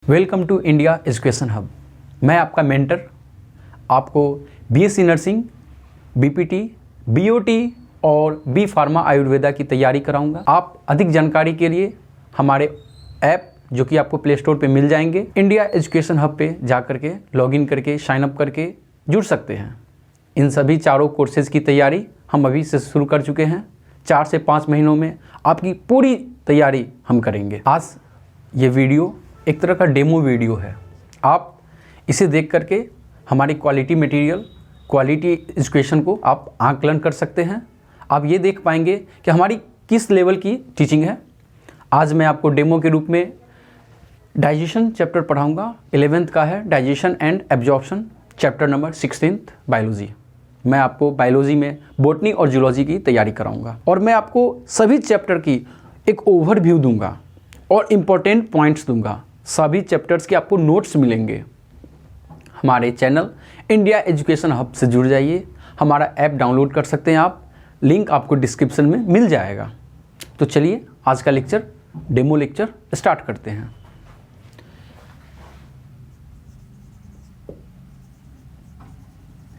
Welcome to India education hub. मैं आपका mentor आपको बीएससी नर्सिंग, बीपीटी, बीओटी और बी फार्मा आयुर्वेदा की तैयारी कराऊंगा। आप अधिक जानकारी के लिए हमारे ऐप जो कि आपको प्ले स्टोर पे मिल जाएंगे, इंडिया एजुकेशन हब पे जा करके लॉगिन करके साइन अप करके जुड़ सकते हैं। इन सभी चारों कोर्सेज़ की तैयारी हम अभी से शुरू कर चुके हैं। 4 से 5 महीनों में आपकी पूरी तैयारी हम करेंगे। आज ये वीडियो एक तरह का डेमो वीडियो है। आप इसे देख करके हमारी क्वालिटी मटेरियल, क्वालिटी एजुकेशन को आप आकलन कर सकते हैं। आप ये देख पाएंगे कि हमारी किस लेवल की टीचिंग है। आज मैं आपको डेमो के रूप में डाइजेशन चैप्टर पढ़ाऊंगा। 11th का है digestion and absorption, chapter number 16 biology. मैं आपको बायोलॉजी में बॉटनी और जूलॉजी की तैयारी कराऊंगा और मैं आपको सभी चैप्टर की एक ओवरव्यू दूंगा और इम्पोर्टेंट पॉइंट्स दूंगा। सभी चैप्टर्स के आपको नोट्स मिलेंगे। हमारे चैनल इंडिया एजुकेशन हब से जुड़ जाइए। हमारा ऐप डाउनलोड कर सकते हैं आप, लिंक आपको डिस्क्रिप्शन में मिल जाएगा। तो चलिए आज का लेक्चर, डेमो लेक्चर स्टार्ट करते हैं।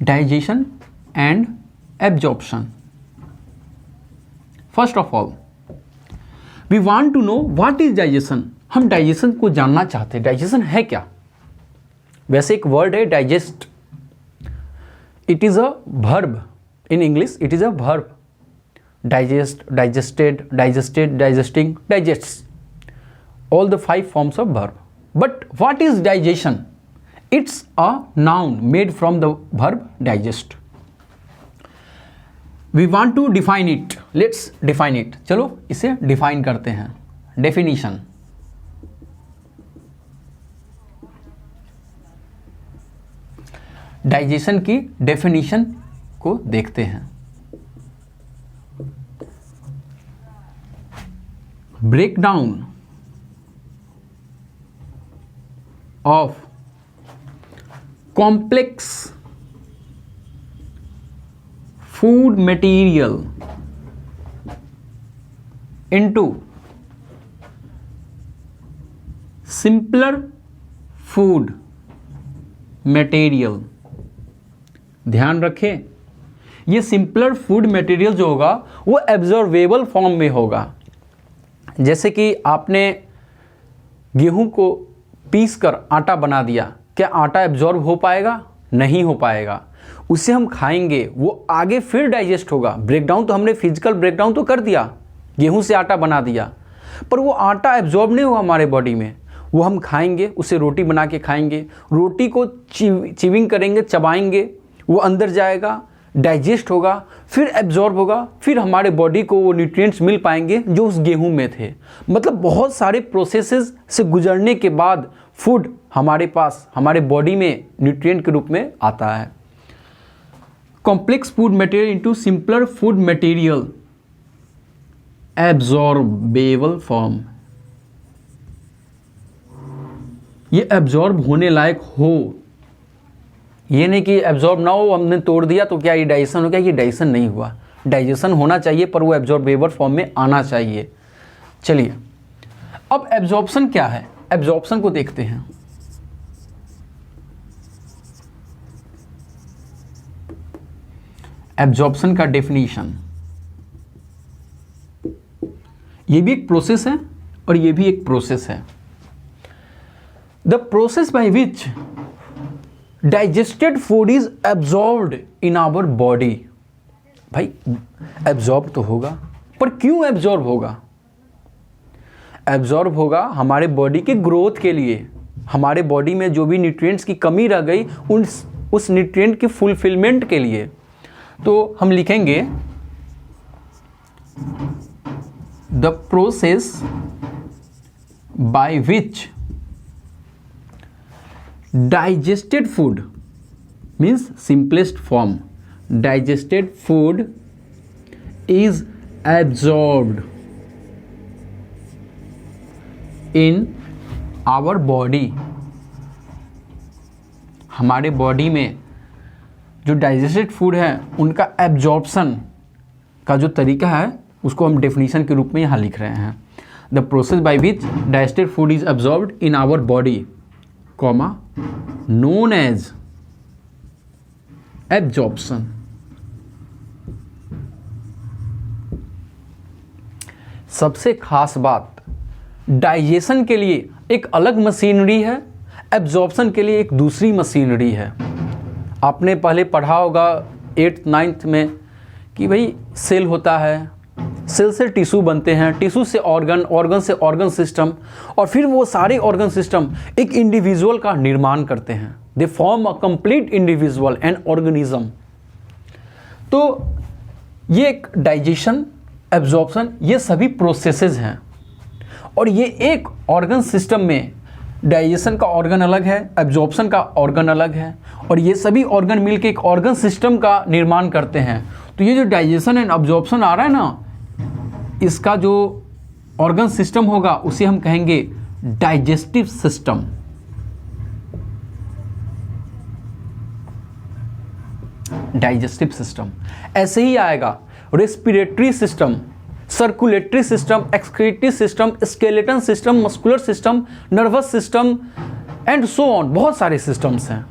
Digestion and absorption. First of all we want to know what is digestion. हम डाइजेशन को जानना चाहते हैं। डाइजेशन है क्या? वैसे एक वर्ड है digest. It is a verb in English. It is a verb. Digest, digested, digested, digesting, digests, all the 5 forms of verb. But what is digestion? It's a noun made from the verb digest. We want to define it. Let's define it. चलो इसे define करते हैं। Definition. Digestion की definition को देखते हैं। Breakdown of complex food material into simpler food material। ध्यान रखें, ये सिंपलर फूड मटेरियल जो होगा वो एब्जॉर्वेबल फॉर्म में होगा। जैसे कि आपने गेहूं को पीस कर आटा बना दिया, क्या आटा एब्जॉर्ब हो पाएगा? नहीं हो पाएगा। उसे हम खाएंगे, वो आगे फिर डाइजेस्ट होगा। ब्रेकडाउन तो हमने फिजिकल ब्रेकडाउन तो कर दिया, गेहूं से आटा बना दिया, पर वो आटा एब्जॉर्ब नहीं होगा हमारे बॉडी में। वो हम खाएंगे, उसे रोटी बना के खाएंगे, रोटी को चिविंग करेंगे, चबाएंगे, वो अंदर जाएगा, डाइजेस्ट होगा, फिर एब्जॉर्ब होगा, फिर हमारे बॉडी को वो न्यूट्रिएंट्स मिल पाएंगे जो उस गेहूं में थे। मतलब बहुत सारे प्रोसेसेस से गुजरने के बाद फूड हमारे पास, हमारे बॉडी में न्यूट्रिएंट के रूप में आता है। Complex food material into simpler food material, absorbable form. ये एब्जॉर्ब होने लायक हो, ये नहीं कि एब्जॉर्ब ना हो, हमने तोड़ दिया तो क्या ये डाइजेशन हो गया? ये डाइजेशन नहीं हुआ। डाइजेशन होना चाहिए पर वो एब्जॉर्बेबल फॉर्म में आना चाहिए। चलिए अब एब्जॉर्प्शन क्या है, एब्जॉर्प्शन को देखते हैं। एब्जॉर्प्शन का डेफिनेशन, ये भी एक प्रोसेस है और ये भी एक प्रोसेस है। The process by which digested food is absorbed in our body. भाई एब्जॉर्ब तो होगा, पर क्यों एब्जॉर्ब होगा? एब्जॉर्ब होगा हमारे बॉडी के ग्रोथ के लिए। हमारे बॉडी में जो भी न्यूट्रिएंट्स की कमी रह गई उस न्यूट्रिएंट की फुलफिलमेंट के लिए। तो हम लिखेंगे the process by which digested food means simplest form, digested food is absorbed in our body. हमारे बॉडी में जो डाइजेस्टेड फूड है उनका एब्जॉर्प्शन का जो तरीका है उसको हम डेफिनेशन के रूप में यहाँ लिख रहे हैं। The process by which digested food is absorbed in our body comma known as absorption. सबसे खास बात, डाइजेशन के लिए एक अलग मशीनरी है, एब्जॉर्प्शन के लिए एक दूसरी मशीनरी है। आपने पहले पढ़ा होगा 8th 9th में कि भाई सेल होता है, सेल से टिश्यू बनते हैं, टिश्यू से ऑर्गन, ऑर्गन से ऑर्गन सिस्टम, और फिर वो सारे ऑर्गन सिस्टम एक इंडिविजुअल का निर्माण करते हैं। They form a complete individual and organism. तो ये एक डाइजेशन, एब्जॉर्प्शन, ये सभी प्रोसेसेस हैं। और ये एक ऑर्गन सिस्टम में डाइजेशन का ऑर्गन अलग है, एब्जॉर्प्शन का ऑर्गन अलग है, और ये सभी ऑर्गन मिलके एक ऑर्गन सिस्टम का निर्माण करते हैं। तो ये जो डाइजेशन एंड एब्जॉर्प्शन आ रहा है ना, इसका जो ऑर्गन सिस्टम होगा उसे हम कहेंगे डाइजेस्टिव सिस्टम। डाइजेस्टिव सिस्टम ऐसे ही आएगा respiratory system, circulatory system, excretory system, skeleton system, muscular system, nervous system and so on. बहुत सारे सिस्टम्स हैं।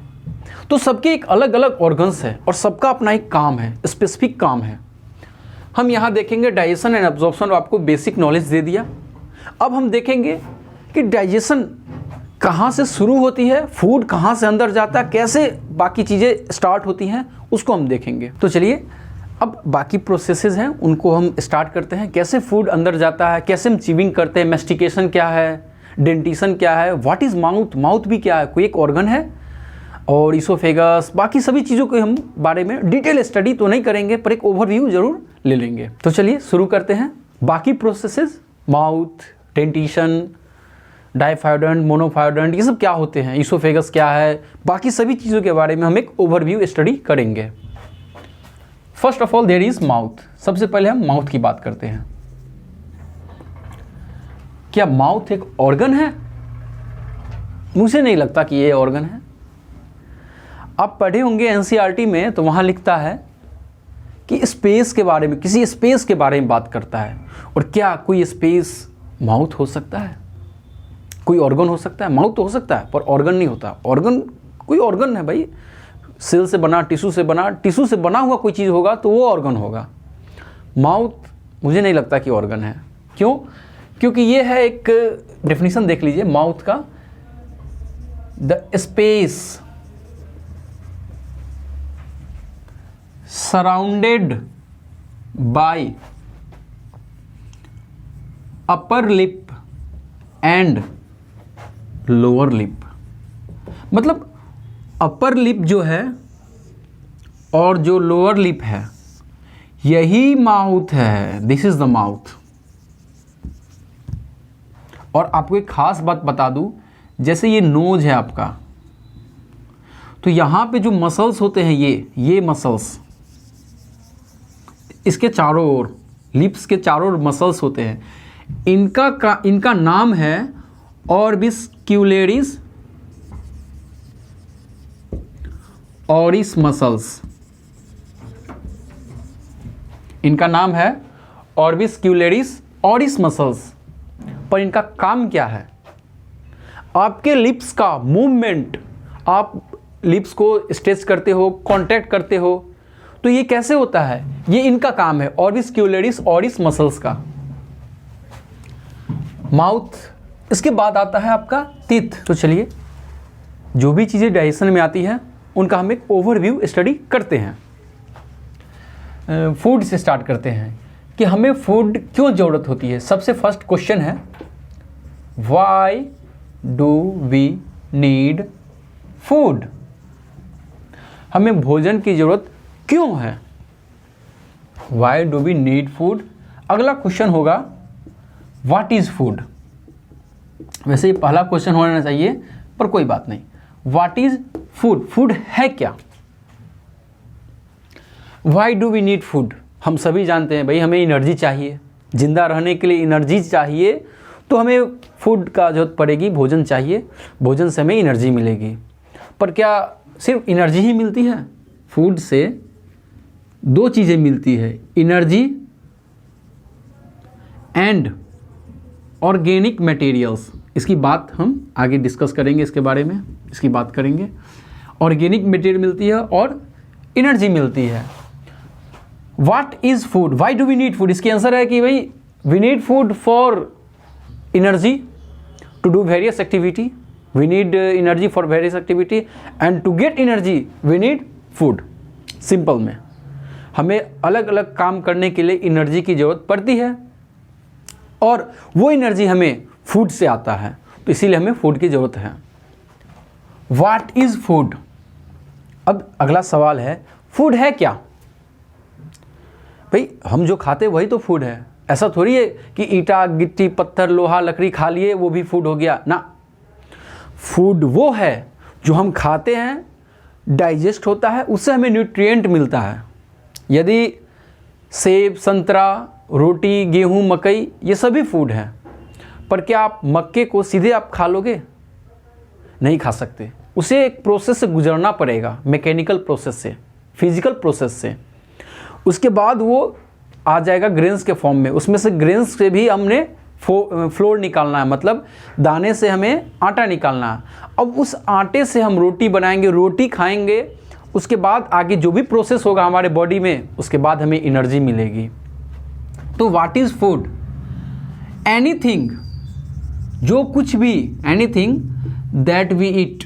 तो सबके एक अलग अलग ऑर्गन्स है और सबका अपना एक काम है, स्पेसिफिक काम है। हम यहाँ देखेंगे डाइजेशन एंड एब्जॉर्प्शन, आपको बेसिक नॉलेज दे दिया। अब हम देखेंगे कि डाइजेशन कहाँ से शुरू होती है, फूड कहाँ से अंदर जाता है, कैसे बाकी चीज़ें स्टार्ट होती हैं, उसको हम देखेंगे। तो चलिए अब बाकी प्रोसेसेस हैं उनको हम स्टार्ट करते हैं। कैसे फूड अंदर जाता है, कैसे हम च्यूइंग करते हैं, मेस्टिकेशन क्या है, डेंटिशन क्या है, व्हाट इज़ माउथ, माउथ भी क्या है, कोई एक ऑर्गन है, और इसोफेगस, बाकी सभी चीज़ों के हम बारे में डिटेल स्टडी तो नहीं करेंगे पर एक ओवरव्यू जरूर ले लेंगे। तो चलिए शुरू करते हैं। बाकी प्रोसेसेस, माउथ, डेंटिशन, डाइफायोडेंट, मोनोफायोडेंट, ये सब क्या होते हैं, इसोफेगस क्या है, बाकी सभी चीज़ों के बारे में हम एक ओवरव्यू स्टडी करेंगे। First of all there is mouth. सबसे पहले हम माउथ की बात करते हैं। क्या माउथ एक ऑर्गन है? मुझे नहीं लगता कि ये ऑर्गन है। आप पढ़े होंगे एनसीईआरटी में, तो वहाँ लिखता है कि स्पेस के बारे में, किसी स्पेस के बारे में बात करता है। और क्या कोई स्पेस माउथ हो सकता है? कोई ऑर्गन हो सकता है? माउथ तो हो सकता है पर ऑर्गन नहीं होता। ऑर्गन, कोई ऑर्गन है भाई, सेल से बना, टिश्यू से बना, टिश्यू से बना हुआ कोई चीज़ होगा तो वो ऑर्गन होगा। माउथ मुझे नहीं लगता कि ऑर्गन है। क्यों? क्योंकि ये है, एक डेफिनेशन देख लीजिए माउथ का, the space surrounded by upper lip and lower lip. मतलब अपर लिप जो है और जो लोअर लिप है, यही माउथ है। This is the mouth. और आपको एक खास बात बता दूं, जैसे ये नोज है आपका, तो यहां पे जो मसल्स होते हैं, ये मसल्स इसके चारों ओर, लिप्स के चारों ओर मसल्स होते हैं। इनका नाम है ऑर्बिस्क्यूलेरिस ऑरिस मसल्स। इनका नाम है ऑर्बिस्क्यूलेरिस ऑरिस मसल्स। पर इनका काम क्या है? आपके लिप्स का मूवमेंट, आप लिप्स को स्ट्रेच करते हो, कॉन्ट्रैक्ट करते हो, तो ये कैसे होता है? ये इनका काम है, ऑर्बिस्क्यूलेरिस ऑरिस मसल्स का। माउथ, इसके बाद आता है आपका टीथ। तो चलिए जो भी चीज़ें डाइजेशन में आती है उनका हम एक ओवरव्यू स्टडी करते हैं। फूड से स्टार्ट करते हैं कि हमें फूड क्यों ज़रूरत होती है। सबसे फर्स्ट क्वेश्चन है, why do we need food? हमें भोजन की ज़रूरत क्यों है? Why do we need food. अगला क्वेश्चन होगा, व्हाट इज़ फूड। वैसे ये पहला क्वेश्चन होना चाहिए पर कोई बात नहीं। व्हाट इज फूड, फूड है क्या? Why do we need food. हम सभी जानते हैं भाई, हमें एनर्जी चाहिए, जिंदा रहने के लिए एनर्जी चाहिए, तो हमें फूड का जरूरत पड़ेगी, भोजन चाहिए, भोजन से हमें एनर्जी मिलेगी। पर क्या सिर्फ एनर्जी ही मिलती है? फूड से दो चीज़ें मिलती है, एनर्जी एंड ऑर्गेनिक मटेरियल्स। इसकी बात हम आगे डिस्कस करेंगे, इसके बारे में इसकी बात करेंगे। ऑर्गेनिक मटेरियल मिलती है और एनर्जी मिलती है। What is food, why do we need food? इसकी आंसर है कि भाई we need food for energy to do various activity, we need energy for various activity and to get energy we need food. Simple में हमें अलग अलग काम करने के लिए एनर्जी की ज़रूरत पड़ती है और वो एनर्जी हमें फूड से आता है, तो इसीलिए हमें फूड की ज़रूरत है। What is food? अब अगला सवाल है, फूड है क्या? भाई हम जो खाते वही तो फूड है। ऐसा थोड़ी है कि ईंटा गिट्टी पत्थर लोहा लकड़ी खा लिए वो भी फूड हो गया ना। फूड वो है जो हम खाते हैं, डाइजेस्ट होता है, उससे हमें न्यूट्रिएंट मिलता है। यदि सेब संतरा रोटी गेहूँ मकई ये सभी फूड है, पर क्या आप मक्के को सीधे आप खा लोगे? नहीं खा सकते, उसे एक प्रोसेस से गुजरना पड़ेगा, मैकेनिकल प्रोसेस से, फिजिकल प्रोसेस से। उसके बाद वो आ जाएगा ग्रेन्स के फॉर्म में। उसमें से ग्रेन्स से भी हमने फ्लोर निकालना है, मतलब दाने से हमें आटा निकालना है। अब उस आटे से हम रोटी बनाएंगे, रोटी खाएंगे, उसके बाद आगे जो भी प्रोसेस होगा हमारे बॉडी में, उसके बाद हमें एनर्जी मिलेगी। तो व्हाट इज फूड? एनीथिंग, जो कुछ भी, anything that we eat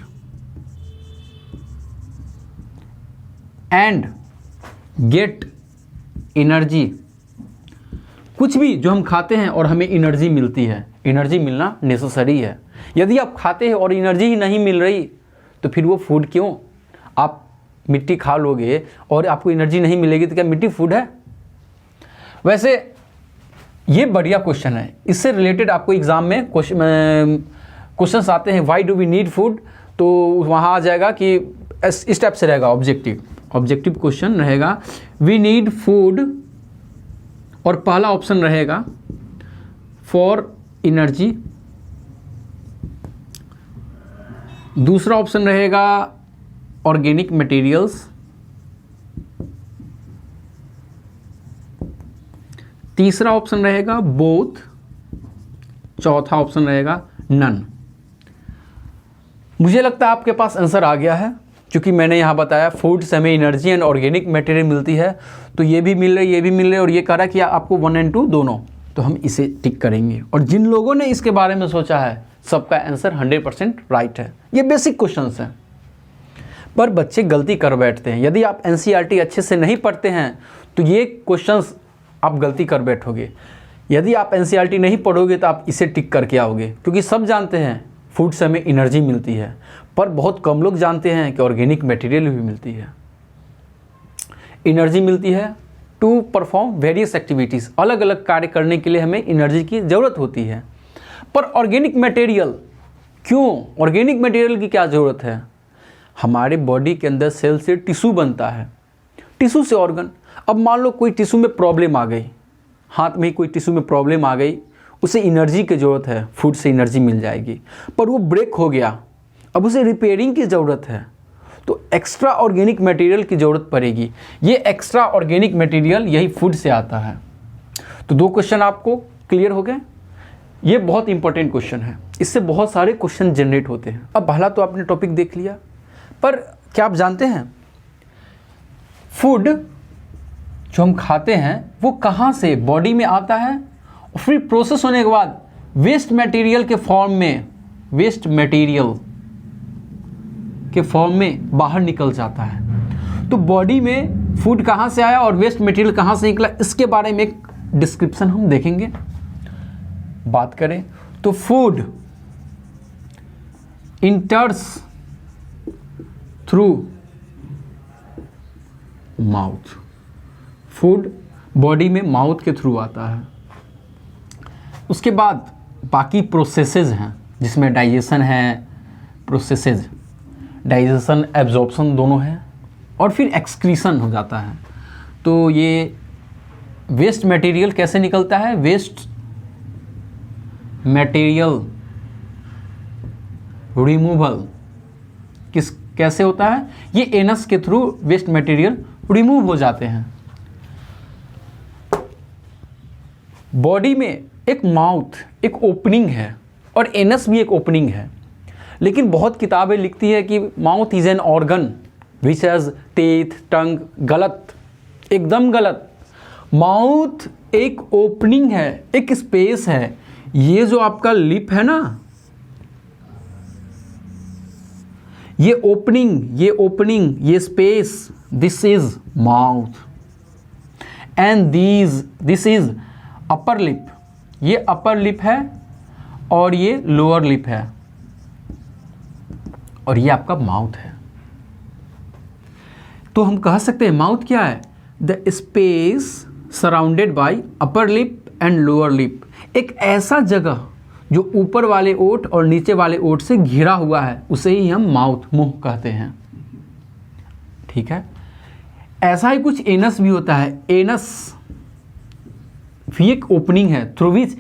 and get energy, कुछ भी जो हम खाते हैं और हमें एनर्जी मिलती है। एनर्जी मिलना नेसेसरी है। यदि आप खाते हैं और एनर्जी ही नहीं मिल रही तो फिर वो फूड क्यों? आप मिट्टी खा लोगे और आपको एनर्जी नहीं मिलेगी तो क्या मिट्टी फूड है? वैसे ये बढ़िया क्वेश्चन है, इससे रिलेटेड आपको एग्जाम में क्वेश्चंस आते हैं, why do we need food, तो वहाँ आ जाएगा कि इस टाइप से रहेगा ऑब्जेक्टिव क्वेश्चन रहेगा, वी नीड फूड, और पहला ऑप्शन रहेगा फॉर एनर्जी, दूसरा ऑप्शन रहेगा ऑर्गेनिक मटेरियल्स, तीसरा ऑप्शन रहेगा बोथ, चौथा ऑप्शन रहेगा नन। मुझे लगता है आपके पास आंसर आ गया है, क्योंकि मैंने यहाँ बताया फूड से हमें एनर्जी एंड ऑर्गेनिक मटेरियल मिलती है, तो ये भी मिल रही ये भी मिल रही, और ये कह रहा है कि आपको 1 और 2 दोनों, तो हम इसे टिक करेंगे। और जिन लोगों ने इसके बारे में सोचा है सबका आंसर 100% राइट है। ये बेसिक क्वेश्चंस हैं, पर बच्चे गलती कर बैठते हैं। यदि आप NCERT अच्छे से नहीं पढ़ते हैं तो ये क्वेश्चंस आप गलती कर बैठोगे। यदि आप NCERT नहीं पढ़ोगे तो आप इसे टिक करके आओगे, क्योंकि सब जानते हैं फूड से हमें एनर्जी मिलती है, पर बहुत कम लोग जानते हैं कि ऑर्गेनिक मटेरियल भी मिलती है। एनर्जी मिलती है टू परफॉर्म वेरियस एक्टिविटीज़, अलग अलग कार्य करने के लिए हमें एनर्जी की ज़रूरत होती है। पर ऑर्गेनिक मटेरियल क्यों? ऑर्गेनिक मटेरियल की क्या ज़रूरत है? हमारे बॉडी के अंदर सेल से टिश्यू बनता है, टिश्यू से ऑर्गन। अब मान लो कोई टिश्यू में प्रॉब्लम आ गई, हाथ में ही कोई टिश्यू में प्रॉब्लम आ गई, उसे एनर्जी की ज़रूरत है, फूड से एनर्जी मिल जाएगी, पर वो ब्रेक हो गया, अब उसे रिपेयरिंग की ज़रूरत है, तो एक्स्ट्रा ऑर्गेनिक मटेरियल की ज़रूरत पड़ेगी। ये एक्स्ट्रा ऑर्गेनिक मटेरियल यही फूड से आता है। तो 2 क्वेश्चन आपको क्लियर हो गए। ये बहुत इंपॉर्टेंट क्वेश्चन है, इससे बहुत सारे क्वेश्चन जनरेट होते हैं। अब पहला तो आपने टॉपिक देख लिया, पर क्या आप जानते हैं फूड जो हम खाते हैं वो कहाँ से बॉडी में आता है, और फिर प्रोसेस होने के बाद वेस्ट मटेरियल के फॉर्म में बाहर निकल जाता है। तो बॉडी में फूड कहाँ से आया और वेस्ट मटेरियल कहाँ से निकला, इसके बारे में एक डिस्क्रिप्शन हम देखेंगे। बात करें तो food इंटर्स through mouth, food body में माउथ के थ्रू आता है। उसके बाद बाकी प्रोसेसेस हैं जिसमें डाइजेशन है, प्रोसेसेस डाइजेशन एब्जॉर्प्शन दोनों है, और फिर एक्सक्रीशन हो जाता है। तो ये वेस्ट मटेरियल कैसे निकलता है? वेस्ट मटेरियल रिमूवल कैसे होता है? ये एनस के थ्रू वेस्ट मटेरियल रिमूव हो जाते हैं। बॉडी में एक माउथ, एक ओपनिंग है, और एनस भी एक ओपनिंग है। लेकिन बहुत किताबें लिखती है कि mouth is an organ which has teeth टंग। गलत, एकदम गलत। माउथ एक ओपनिंग है, एक स्पेस है। ये जो आपका लिप है ना, ये ओपनिंग, ये space, this is mouth and this is upper lip. ये अपर लिप है और ये लोअर लिप है और ये आपका माउथ है। तो हम कह सकते हैं माउथ क्या है? The space surrounded by upper lip and lower lip. एक ऐसा जगह जो ऊपर वाले ओठ और नीचे वाले ओठ से घिरा हुआ है, उसे ही हम माउथ, मुंह कहते हैं। ठीक है। ऐसा ही कुछ एनस भी होता है। एनस भी एक ओपनिंग है through which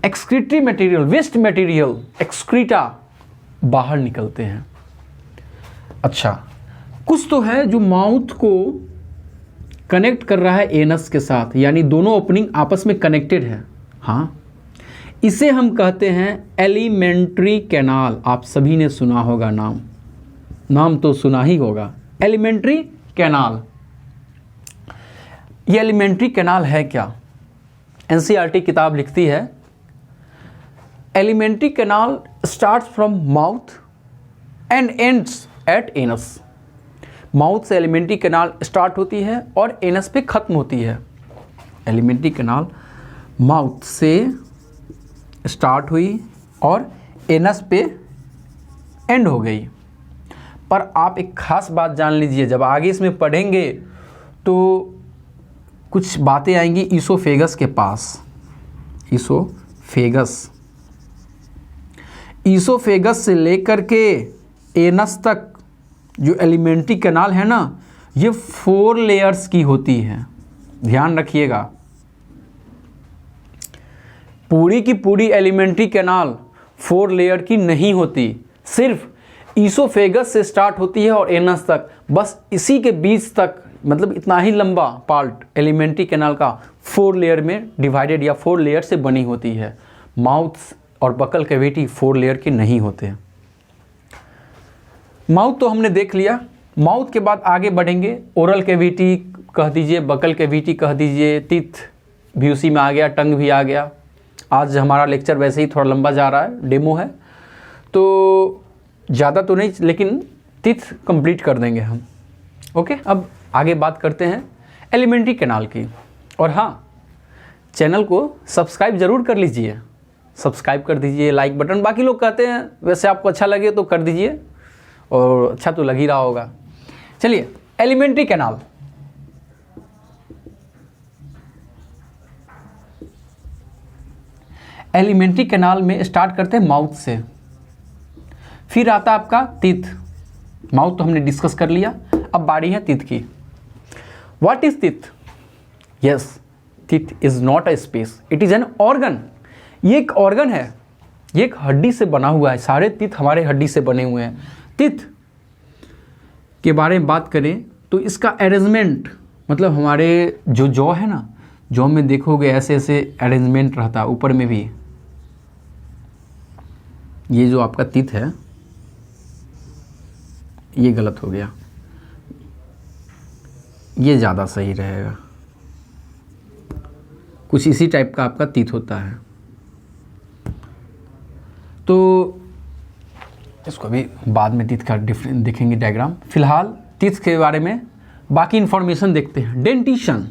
excretory material, waste material, excreta बाहर निकलते हैं। अच्छा, कुछ तो है जो माउथ को कनेक्ट कर रहा है एनस के साथ, यानी दोनों ओपनिंग आपस में कनेक्टेड है। हाँ, इसे हम कहते हैं एलिमेंट्री कैनाल। आप सभी ने सुना होगा नाम तो सुना ही होगा, एलिमेंट्री कैनाल। ये एलिमेंट्री कैनाल है क्या? एनसीईआरटी किताब लिखती है alimentary canal starts from mouth and ends at anus. Mouth से एलिमेंट्री कैनाल स्टार्ट होती है और एनस पे खत्म होती है। एलिमेंट्री कैनाल माउथ से स्टार्ट हुई और एनस पे एंड हो गई। पर आप एक खास बात जान लीजिए, जब आगे इसमें पढ़ेंगे तो कुछ बातें आएंगी ईसोफेगस के पास। ईसोफेगस से लेकर के एनस तक जो एलिमेंट्री कैनाल है ना, ये 4 लेयर्स की होती है। ध्यान रखिएगा, पूरी की पूरी एलिमेंट्री कैनाल 4 लेयर की नहीं होती, सिर्फ ईसोफेगस से स्टार्ट होती है और एनस तक, बस इसी के बीच तक, मतलब इतना ही लंबा पार्ट एलिमेंट्री कैनाल का 4 लेयर में डिवाइडेड या 4 लेयर से बनी होती है। माउथ और बकल कैविटी 4 लेयर के नहीं होते। माउथ तो हमने देख लिया। माउथ के बाद आगे बढ़ेंगे, ओरल कैविटी कह दीजिए, बकल कैविटी कह दीजिए, टीथ भी उसी में आ गया, टंग भी आ गया। आज हमारा लेक्चर वैसे ही थोड़ा लंबा जा रहा है, डेमो है तो ज़्यादा तो नहीं, लेकिन टीथ कंप्लीट कर देंगे हम। ओके, अब आगे बात करते हैं एलिमेंट्री कैनाल की। और हाँ, चैनल को सब्सक्राइब ज़रूर कर लीजिए, सब्सक्राइब कर दीजिए, लाइक बटन। बाकी लोग कहते हैं वैसे आपको अच्छा लगे तो कर दीजिए, और अच्छा तो लग ही रहा होगा। चलिए, एलिमेंट्री कैनाल। एलिमेंट्री कैनाल में स्टार्ट करते हैं माउथ से, फिर आता है आपका टीथ। माउथ तो हमने डिस्कस कर लिया, अब बारी है टीथ की। What is teeth? Yes, teeth is not a space, it is an organ. ये एक ऑर्गन है, ये एक हड्डी से बना हुआ है। सारे टीथ हमारे हड्डी से बने हुए हैं। टीथ के बारे में बात करें तो इसका अरेंजमेंट, मतलब हमारे जो जॉ है ना, जॉ में देखोगे ऐसे ऐसे अरेंजमेंट रहता है, ऊपर में भी। ये जो आपका टीथ है ये गलत हो गया, ये ज़्यादा सही रहेगा। कुछ इसी टाइप का आपका टीथ होता है। तो इसको भी बाद में टीथ का डिफरेंट देखेंगे डायग्राम। फिलहाल टीथ के बारे में बाकी इंफॉर्मेशन देखते हैं। डेंटिशन,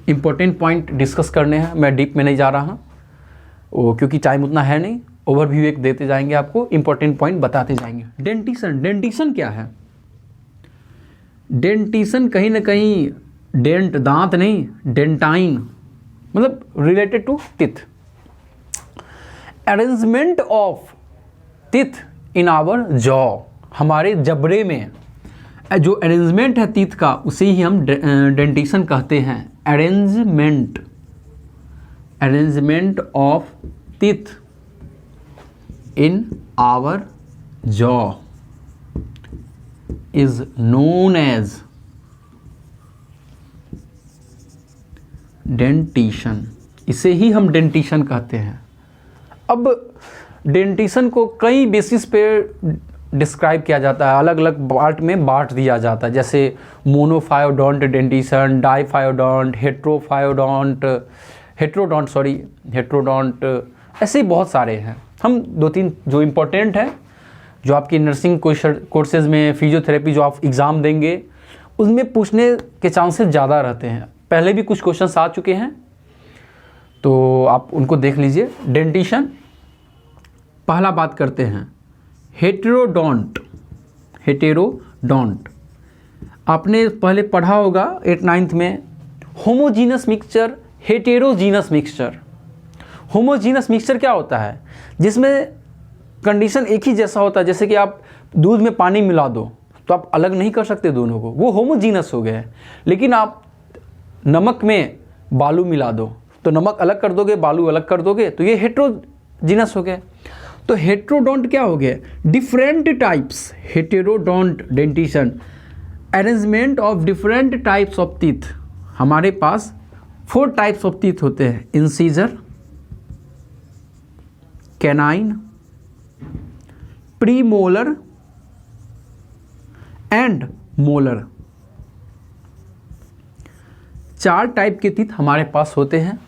इंपॉर्टेंट पॉइंट डिस्कस करने हैं, मैं डीप में नहीं जा रहा हूँ क्योंकि टाइम उतना है नहीं। ओवरव्यू एक देते जाएंगे, आपको इंपॉर्टेंट पॉइंट बताते जाएंगे। डेंटिशन, डेंटिशन क्या है? डेंटिशन कहीं ना कहीं डेंट, दांत नहीं, डेंटाइन, मतलब related to teeth. Arrangement of teeth in our jaw, हमारे जबड़े में जो अरेंजमेंट है टीथ का, उसे ही हम डेंटिशन कहते हैं। Arrangement of teeth in our jaw is known as dentition। इसे ही हम डेंटिशन कहते हैं। अब डेंटिशन को कई बेसिस पे डिस्क्राइब किया जाता है, अलग अलग पार्ट में बांट दिया जाता है, जैसे मोनोफायोडोंट डेंटिशन, डाईफायोडोंट, हेट्रोडोंट, ऐसे ही बहुत सारे हैं। हम 2-3 जो इम्पोर्टेंट हैं, जो आपकी नर्सिंग कोर्सेज में फिजियोथेरेपी जो आप एग्ज़ाम देंगे उसमें पूछने के चांसेस ज़्यादा रहते हैं। पहले भी कुछ क्वेश्चंस आ चुके हैं तो आप उनको देख लीजिए। डेंटिशन, पहला बात करते हैं हेटेरोडोंट। आपने पहले पढ़ा होगा 8th-9th में homogeneous mixture, heterogeneous mixture. Homogeneous mixture क्या होता है? जिसमें कंडीशन एक ही जैसा होता है, जैसे कि आप दूध में पानी मिला दो तो आप अलग नहीं कर सकते दोनों को, वो होमोजीनस हो गए। लेकिन आप नमक में बालू मिला दो तो नमक अलग कर दोगे, बालू अलग कर दोगे, तो ये हेटेरोजीनस हो गए। तो हेटेरोडोंट क्या हो गया? Different types, heterodont dentition, arrangement of different types of teeth. हमारे पास 4 टाइप्स ऑफ टीथ होते हैं, incisor, canine, premolar and molar. 4 type के टीथ हमारे पास होते हैं,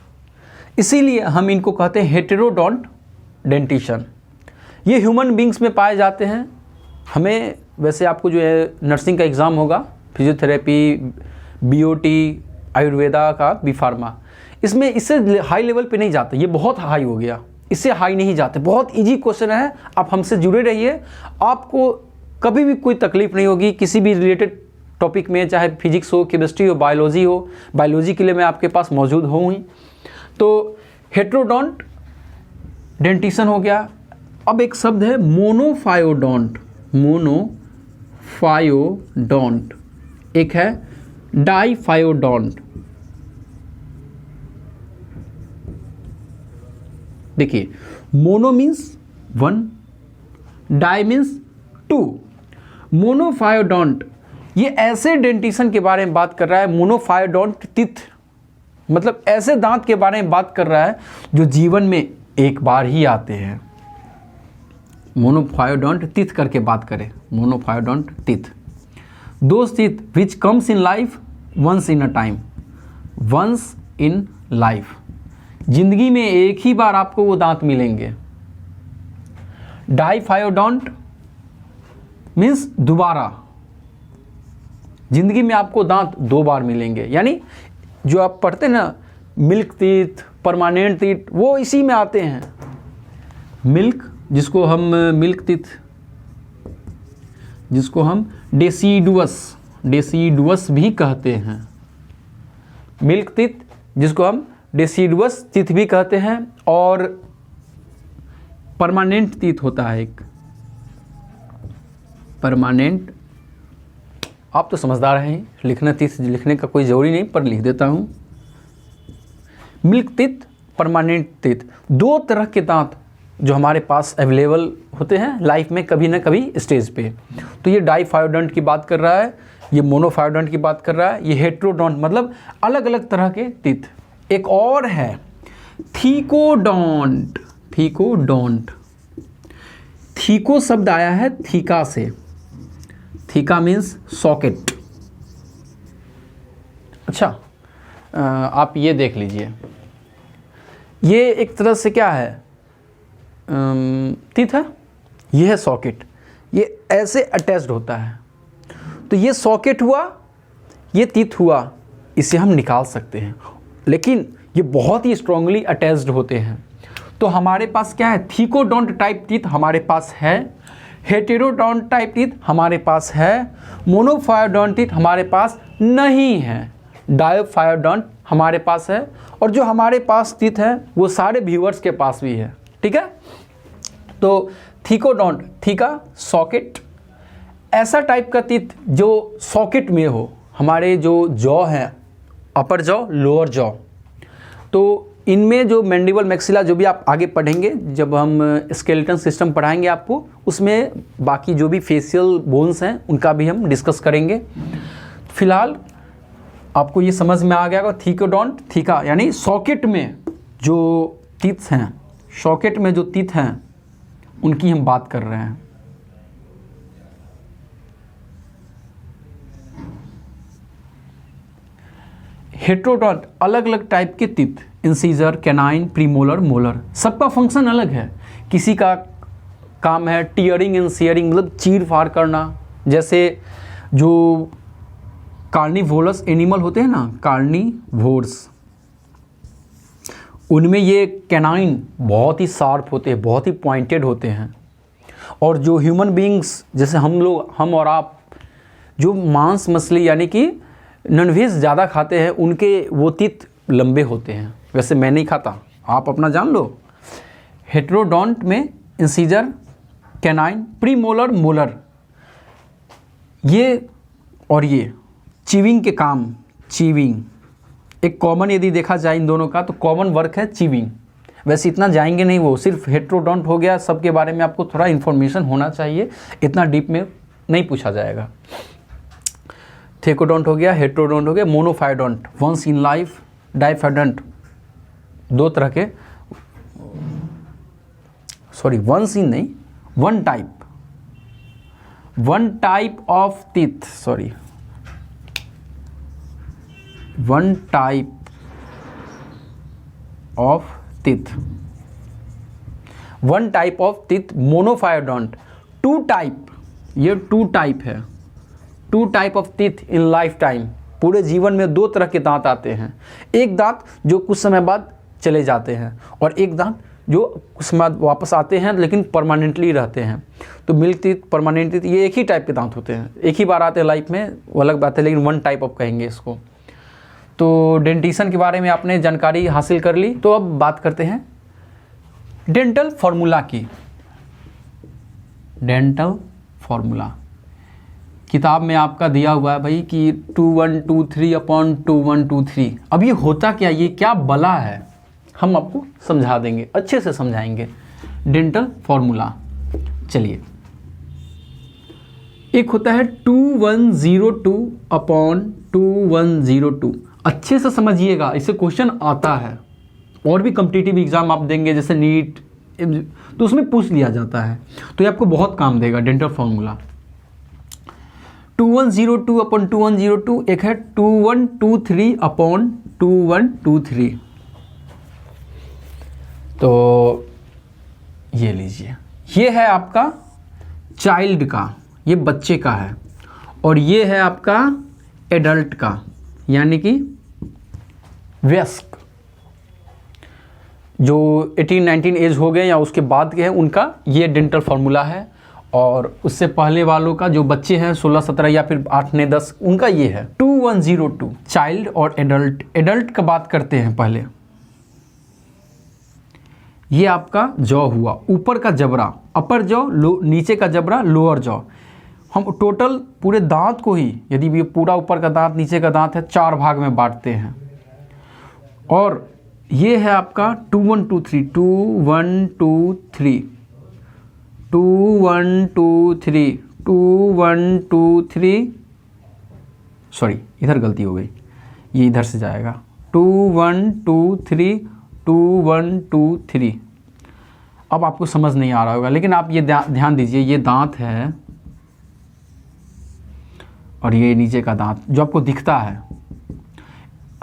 इसीलिए हम इनको कहते हैं हेटेरोडोंट डेंटिशन। ये ह्यूमन बींग्स में पाए जाते हैं। हमें वैसे आपको जो है नर्सिंग का एग्ज़ाम होगा, फिजियोथेरेपी, बीओटी, आयुर्वेदा का, बी फार्मा, इसमें इससे हाई लेवल पे नहीं जाते, ये बहुत हाई हो गया, इससे हाई नहीं जाते। बहुत इजी क्वेश्चन है, आप हमसे जुड़े रहिए, आपको कभी भी कोई तकलीफ नहीं होगी किसी भी रिलेटेड टॉपिक में, चाहे फिजिक्स हो, केमिस्ट्री हो, बायोलॉजी हो। बायोलॉजी के लिए मैं आपके पास मौजूद हूँ ही। तो हेटेरोडोंट डेंटिशन हो गया। अब एक शब्द है मोनोफायोडोंट, एक है डाईफायोडोंट। देखिए, mono means 1, di means 2। Monophyodont ये ऐसे डेंटिशन के बारे में बात कर रहा है, मोनोफायोडोंट टीथ मतलब ऐसे दांत के बारे में बात कर रहा है जो जीवन में एक बार ही आते हैं। मोनोफायोडोंट टीथ करके बात करें, monophyodont teeth, those teeth which comes in life once in a time, once in life, जिंदगी में एक ही बार आपको वो दांत मिलेंगे। डाईफायोडोंट मीन्स दोबारा, जिंदगी में आपको दांत 2 बार मिलेंगे। यानी जो आप पढ़ते हैं ना मिल्क टीथ, परमानेंट टीथ, वो इसी में आते हैं। मिल्क, जिसको हम डेसीडुअस भी कहते हैं। मिल्क टीथ, जिसको हम डेसीडुअस टीथ भी कहते हैं। और परमानेंट टीथ होता है एक, परमानेंट, आप तो समझदार हैं, लिखना टीथ लिखने का कोई ज़रूरी नहीं, पर लिख देता हूँ। मिल्क टीथ, परमानेंट टीथ, 2 तरह के दांत जो हमारे पास अवेलेबल होते हैं लाइफ में कभी ना कभी स्टेज पे। तो ये डाईफायोडोंट की बात कर रहा है, ये मोनोफायोडोंट की बात कर रहा है, ये हेटेरोडोंट मतलब अलग अलग तरह के टीथ। एक और है थीकोडोंट। थीको शब्द आया है थीका से, थीका मीन्स सॉकेट। अच्छा, आप ये देख लीजिए, ये एक तरह से क्या है, टीथ है, ये है सॉकेट, ये ऐसे अटैच्ड होता है। तो ये सॉकेट हुआ, ये टीथ हुआ, इसे हम निकाल सकते हैं, लेकिन ये बहुत ही स्ट्रांगली अटैच्ड होते हैं। तो हमारे पास क्या है, थीकोडोंट टाइप टीथ हमारे पास है, हेटेरोडोंट टाइप टीथ हमारे पास है, मोनोफायोडोंट टीथ हमारे पास नहीं है, डाईफायोडोंट हमारे पास है, और जो हमारे पास टीथ है वो सारे व्यूअर्स के पास भी है। ठीक है, तो थीकोडोंट, थीका सॉकेट, ऐसा टाइप का टीथ जो सॉकेट में हो। हमारे जो जॉ है, अपर जॉ, लोअर जॉ, तो इनमें जो मैंडिबल मैक्सिला, जो भी आप आगे पढ़ेंगे, जब हम स्केलेटन सिस्टम पढ़ाएंगे आपको, उसमें बाकी जो भी फेशियल बोन्स हैं उनका भी हम डिस्कस करेंगे। फिलहाल आपको ये समझ में आ गया होगा, थीकोडोंट, थीका यानी सॉकेट में जो टीथ हैं, सॉकेट में जो टीथ हैं उनकी हम बात कर रहे हैं। हेट्रोडोंट अलग अलग टाइप के teeth, incisor, canine, premolar, molar, सबका फंक्शन अलग है। किसी का काम है टीयरिंग एंड शेयरिंग, मतलब चीर फाड़ करना। जैसे जो कार्निवोरस एनिमल होते हैं ना, कार्निवोर्स, उनमें ये कैनाइन बहुत ही शार्प होते हैं, बहुत ही पॉइंटेड होते हैं। और जो ह्यूमन बीइंग्स जैसे हम और आप जो मांस मछली यानी कि नॉनवेज ज़्यादा खाते हैं, उनके वो टीथ लंबे होते हैं। वैसे मैं नहीं खाता, आप अपना जान लो। हेट्रोडोंट में इंसीजर, कैनाइन, प्रीमोलर, मोलर, ये और ये चीविंग के काम, चीविंग एक कॉमन यदि देखा जाए इन दोनों का तो कॉमन वर्क है चीविंग। वैसे इतना जाएंगे नहीं, वो सिर्फ हेट्रोडोंट हो गया, सबके बारे में आपको थोड़ा इन्फॉर्मेशन होना चाहिए, इतना डीप में नहीं पूछा जाएगा। थेकोडोंट हो गया, हेट्रोडोंट हो गया, मोनोफाइडोंट, वंस इन लाइफ, डाइफाइडोंट, दो तरह के, सॉरी वंस इन नहीं, one type of teeth, sorry one type of teeth, one type of teeth, monophyodont. Two type, ये टू टाइप है, two type of teeth in lifetime. पूरे जीवन में दो तरह के दांत आते हैं, एक दांत जो कुछ समय बाद चले जाते हैं और एक दांत जो कुछ समय बाद वापस आते हैं लेकिन परमानेंटली रहते हैं। तो मिल्क टीथ, परमानेंट टीथ, ये एक ही टाइप के दांत होते हैं, एक ही बार आते हैं लाइफ में, वो अलग बात है, लेकिन वन टाइप ऑफ कहेंगे इसको। तो डेंटिशन के बारे में आपने जानकारी हासिल कर ली, तो अब बात करते हैं डेंटल फार्मूला की। डेंटल फार्मूला किताब में आपका दिया हुआ है भाई कि 2123/2123। अब ये होता क्या, ये क्या बला है, हम आपको समझा देंगे, अच्छे से समझाएंगे। डेंटल फार्मूला, चलिए, एक होता है 2102/2102। अच्छे से समझिएगा, इससे क्वेश्चन आता है, और भी कॉम्पिटिटिव एग्जाम आप देंगे जैसे नीट, तो उसमें पूछ लिया जाता है, तो ये आपको बहुत काम देगा। डेंटल फार्मूला 2102/2102, एक है 2123/2123। तो ये लीजिए, ये है आपका चाइल्ड का, ये बच्चे का है, और ये है आपका एडल्ट का यानी कि वयस्क, जो 18-19 एज हो गए या उसके बाद के हैं उनका ये डेंटल फार्मूला है। और उससे पहले वालों का जो बच्चे हैं 16-17 या फिर 8-9-10, उनका ये है 2102। चाइल्ड और एडल्ट, एडल्ट का बात करते हैं पहले। ये आपका जॉ हुआ, ऊपर का जबड़ा अपर जॉ, नीचे का जबड़ा लोअर जॉ। हम टोटल पूरे दांत को ही, यदि ये पूरा ऊपर का दांत नीचे का दांत है, 4 भाग में बांटते हैं। और ये है आपका 2123, 2123, 2123, 2123, सॉरी इधर गलती हो गई, ये इधर से जाएगा 2123, 2123। अब आपको समझ नहीं आ रहा होगा, लेकिन आप ये ध्यान दीजिए, ये दांत है और ये नीचे का दांत जो आपको दिखता है,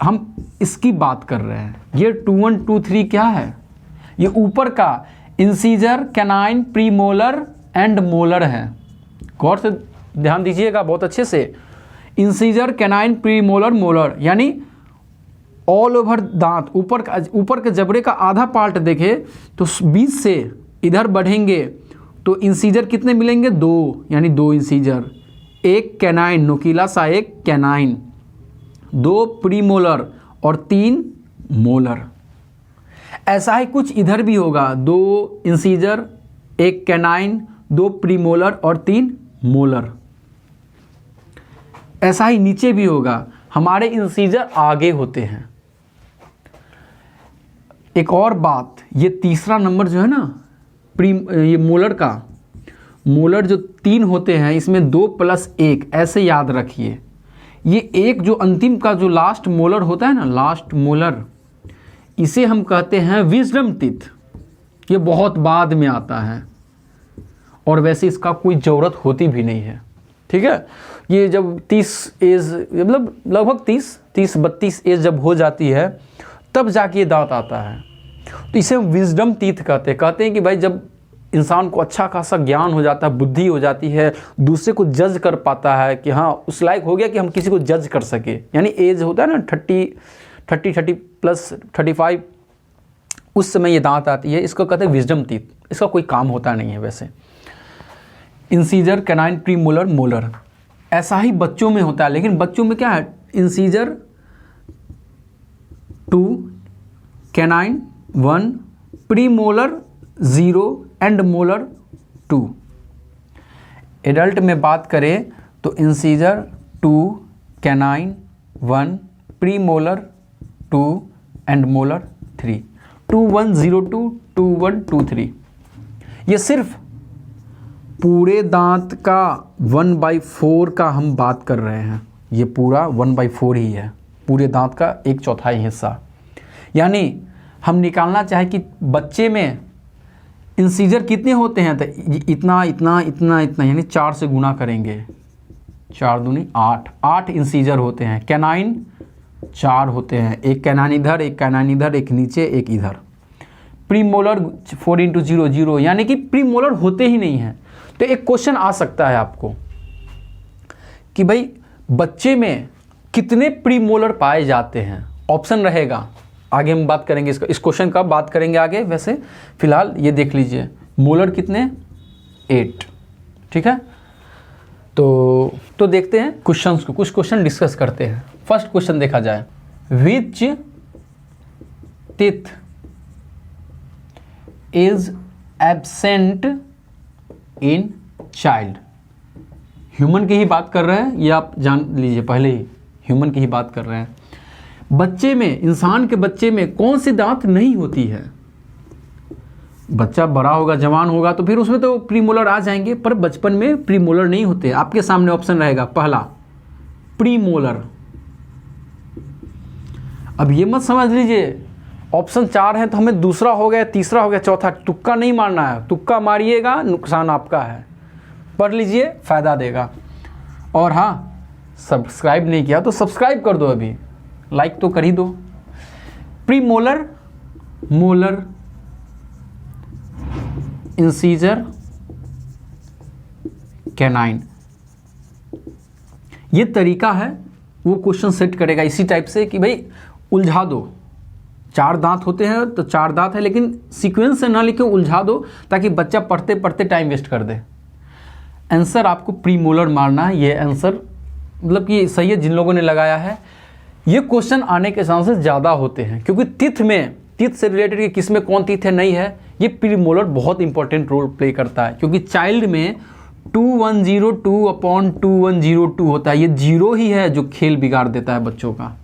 हम इसकी बात कर रहे हैं। ये 2123 क्या है, ये ऊपर का incisor, canine, premolar and molar है। गौर से ध्यान दीजिएगा बहुत अच्छे से। इंसीजर, कैनाइन, प्रीमोलर, मोलर, यानी ऑल ओवर दांत, ऊपर के जबड़े का आधा पार्ट देखे तो बीच से इधर बढ़ेंगे तो इंसीजर कितने मिलेंगे, 2, यानी 2 इंसीजर, एक कैनाइन, नुकीला सा एक कैनाइन, 2 प्रीमोलर और 3 मोलर। ऐसा ही कुछ इधर भी होगा, 2 इंसीजर, एक कैनाइन, 2 प्रीमोलर और 3 मोलर। ऐसा ही नीचे भी होगा, हमारे इंसीजर आगे होते हैं। एक और बात, ये तीसरा नंबर जो है ना, ये मोलर का, मोलर जो 3 होते हैं, इसमें 2 + 1 ऐसे याद रखिए। ये एक जो अंतिम का जो लास्ट मोलर होता है ना, लास्ट मोलर, इसे हम कहते हैं विजडम टीथ। ये बहुत बाद में आता है और वैसे इसका कोई ज़रूरत होती भी नहीं है, ठीक है। ये जब 30 एज मतलब लगभग 30-32 एज जब हो जाती है तब जाके ये दांत आता है। तो इसे हम विजडम टीथ कहते हैं कि भाई जब इंसान को अच्छा खासा ज्ञान हो जाता है, बुद्धि हो जाती है, दूसरे को जज कर पाता है कि हाँ उस लायक हो गया कि हम किसी को जज कर सके, यानी एज होता है ना 30 प्लस 35, उस समय ये दांत आती है। इसको कहते हैं विजडम टीथ। इसका कोई काम होता नहीं है वैसे। इंसीजर, कैनाइन, प्रीमोलर, मोलर, ऐसा ही बच्चों में होता है, लेकिन बच्चों में क्या है, incisor 2, canine 1, premolar 0 and molar 2। Adult में बात करें तो incisor 2, canine 1, premolar 2 and molar 3। 2102, 2123। ये सिर्फ पूरे दांत का 1/4 का हम बात कर रहे हैं। ये पूरा 1/4 ही है, पूरे दांत का 1/4 हिस्सा। यानी हम निकालना चाहे कि बच्चे में इंसीजर कितने होते हैं, तो इतना इतना इतना इतना, यानी 4 से गुना करेंगे, 4 दूनी 8 इंसीजर होते हैं। कैनाइन 4 होते हैं, एक कैनाइन इधर, एक कैनाइन इधर, एक नीचे, एक इधर। प्रीमोलर 4 × 0 0, यानी कि प्रीमोलर होते ही नहीं हैं। तो एक क्वेश्चन आ सकता है आपको कि भाई बच्चे में कितने प्रीमोलर पाए जाते हैं। ऑप्शन रहेगा, आगे हम बात करेंगे इसका, इस क्वेश्चन का बात करेंगे आगे। वैसे फिलहाल ये देख लीजिए, मोलर कितने, 8, ठीक है। तो देखते हैं क्वेश्चंस को, कुछ क्वेश्चन डिस्कस करते हैं। फर्स्ट क्वेश्चन देखा जाए, which teeth is absent in child. Human की ही बात कर रहे हैं, ये आप जान लीजिए, पहले ही ह्यूमन की ही बात कर रहे हैं। बच्चे में, इंसान के बच्चे में कौन सी दांत नहीं होती है। बच्चा बड़ा होगा, जवान होगा तो फिर उसमें तो प्रीमोलर आ जाएंगे, पर बचपन में प्रीमोलर नहीं होते। आपके सामने ऑप्शन रहेगा, पहला प्रीमोलर। अब ये मत समझ लीजिए ऑप्शन 4 है तो हमें दूसरा हो गया, तीसरा हो गया, चौथा। तुक्का नहीं मारना है, तुक्का मारिएगा नुकसान आपका है। पढ़ लीजिए, फ़ायदा देगा। और हाँ, सब्सक्राइब नहीं किया तो सब्सक्राइब कर दो, अभी लाइक तो कर ही दो। प्रीमोलर, मोलर, इंसीजर, कैनाइन, ये तरीका है वो क्वेश्चन सेट करेगा इसी टाइप से कि भाई उलझा दो। 4 दांत होते हैं तो 4 दांत है, लेकिन सीक्वेंस से ना लिखे, उलझा दो ताकि बच्चा पढ़ते पढ़ते टाइम वेस्ट कर दे। आंसर आपको प्रीमोलर मारना है। ये आंसर मतलब कि सही है जिन लोगों ने लगाया है। ये क्वेश्चन आने के चांसेस ज़्यादा होते हैं क्योंकि टीथ से रिलेटेड कि किस में कौन टीथ है नहीं है, ये प्रीमोलर बहुत इंपॉर्टेंट रोल प्ले करता है। क्योंकि चाइल्ड में 2102/2102 होता है। ये 0 ही है जो खेल बिगाड़ देता है बच्चों का,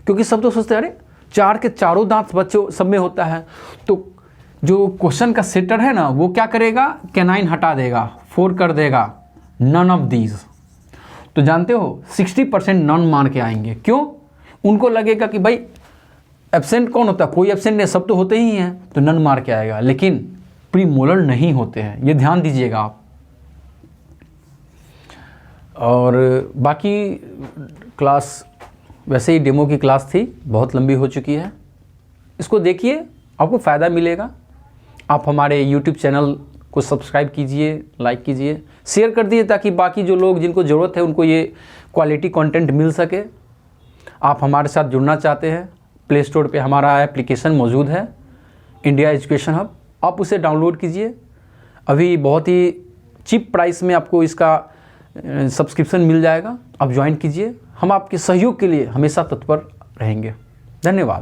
क्योंकि सब तो सोचते हैं अरे 4 के चारों दांत बच्चों सब में होता है। तो जो क्वेश्चन का सेटर है ना, वो क्या करेगा, कैनाइन हटा देगा, 4 कर देगा, नन ऑफ दीज। तो जानते हो 60% नॉन मार के आएंगे। क्यों? उनको लगेगा कि भाई एब्सेंट कौन होता है, कोई एब्सेंट नहीं, सब तो होते ही हैं, तो नन मार के आएगा। लेकिन प्रीमोलर नहीं होते हैं, ये ध्यान दीजिएगा आप। और बाकी क्लास वैसे ही डेमो की क्लास थी, बहुत लंबी हो चुकी है। इसको देखिए, आपको फ़ायदा मिलेगा। आप हमारे YouTube चैनल को सब्सक्राइब कीजिए, लाइक कीजिए, शेयर कर दीजिए ताकि बाकी जो लोग जिनको ज़रूरत है उनको ये क्वालिटी कंटेंट मिल सके। आप हमारे साथ जुड़ना चाहते हैं, प्ले स्टोर पे हमारा एप्लीकेशन मौजूद है, इंडिया एजुकेशन हब। आप उसे डाउनलोड कीजिए। अभी बहुत ही चीप प्राइस में आपको इसका सब्सक्रिप्शन मिल जाएगा। आप ज्वाइन कीजिए। हम आपके सहयोग के लिए हमेशा तत्पर रहेंगे। धन्यवाद।